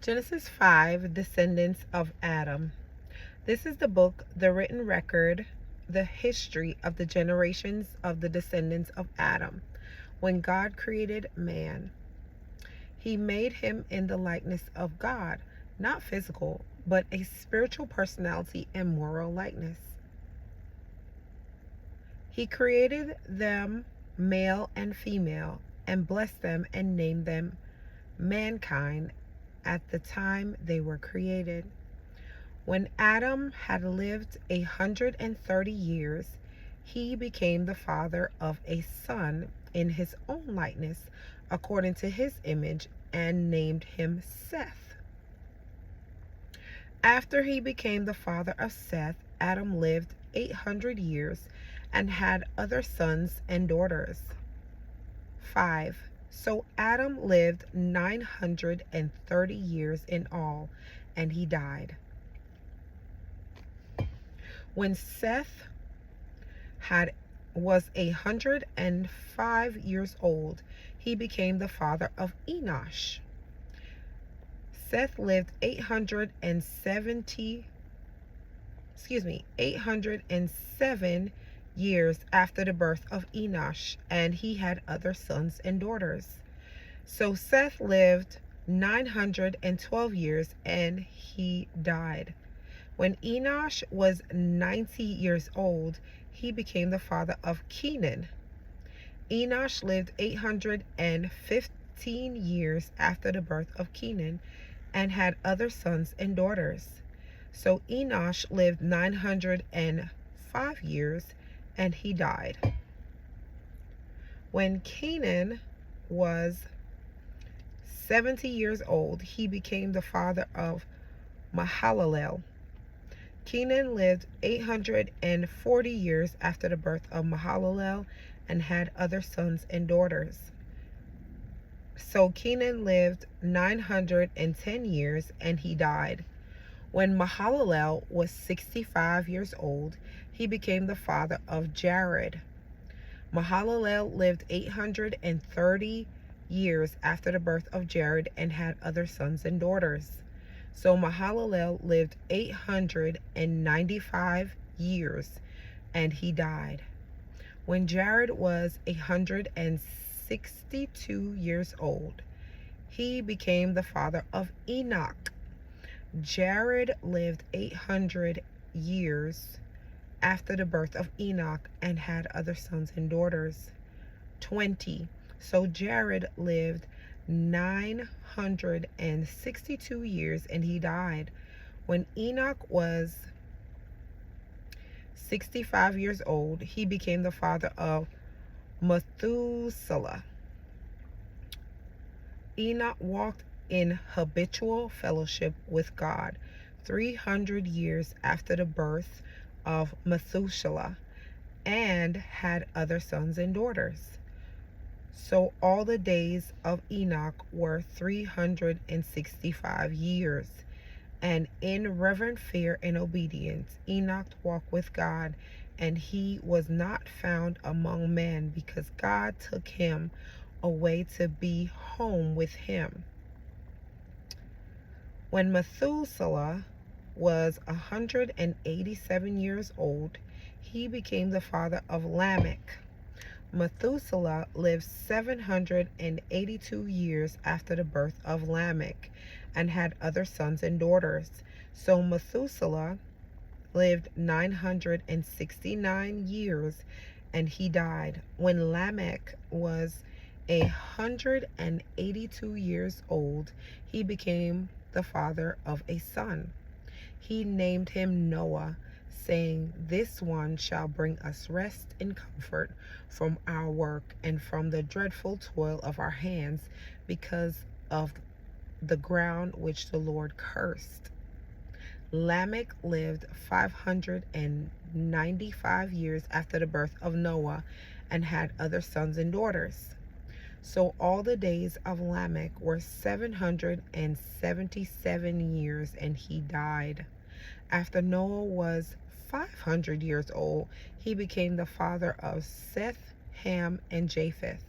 Genesis 5, Descendants of Adam. This is the book, the written record, the history of the generations of the descendants of Adam. When God created man, he made him in the likeness of God, not physical, but a spiritual personality and moral likeness. He created them male and female, and blessed them and named them mankind at the time they were created. When Adam had lived 130 years, he became the father of a son in his own likeness, according to his image, and named him Seth. After he became the father of Seth, Adam lived 800 years and had other sons and daughters. 5. So Adam lived 930 years in all, and he died. When Seth was 105 years old, he became the father of Enosh. Seth lived 807 years after the birth of Enosh, and he had other sons and daughters. So Seth lived 912 years, and he died. When Enosh was 90 years old, he became the father of Kenan. Enosh lived 815 years after the birth of Kenan, and had other sons and daughters. So Enosh lived 905 years, and he died. When Kenan was 70 years old, he became the father of Mahalalel. Kenan lived 840 years after the birth of Mahalalel, and had other sons and daughters. So Kenan lived 910 years, and he died. When Mahalalel was 65 years old, he became the father of Jared. Mahalalel lived 830 years after the birth of Jared, and had other sons and daughters. So Mahalalel lived 895 years, and he died. When Jared was 162 years old, he became the father of Enoch. Jared lived 800 years after the birth of Enoch, and had other sons and daughters. 20. So Jared lived 962 years, and he died. When Enoch was 65 years old, he became the father of Methuselah. Enoch walked in habitual fellowship with God 300 years after the birth of Methuselah, and had other sons and daughters. So all the days of Enoch were 365 years. And in reverent fear and obedience, Enoch walked with God, and he was not found among men, because God took him away to be home with him. When Methuselah was 187 years old, he became the father of Lamech. Methuselah lived 782 years after the birth of Lamech, and had other sons and daughters. So Methuselah lived 969 years, and he died. When Lamech was 182 years old, he became the father of a son. He named him Noah, saying, "This one shall bring us rest and comfort from our work and from the dreadful toil of our hands, because of the ground which the Lord cursed." Lamech lived 595 years after the birth of Noah, and had other sons and daughters. So all the days of Lamech were 777 years, and he died. After Noah was 500 years old, he became the father of Seth, Ham, and Japheth.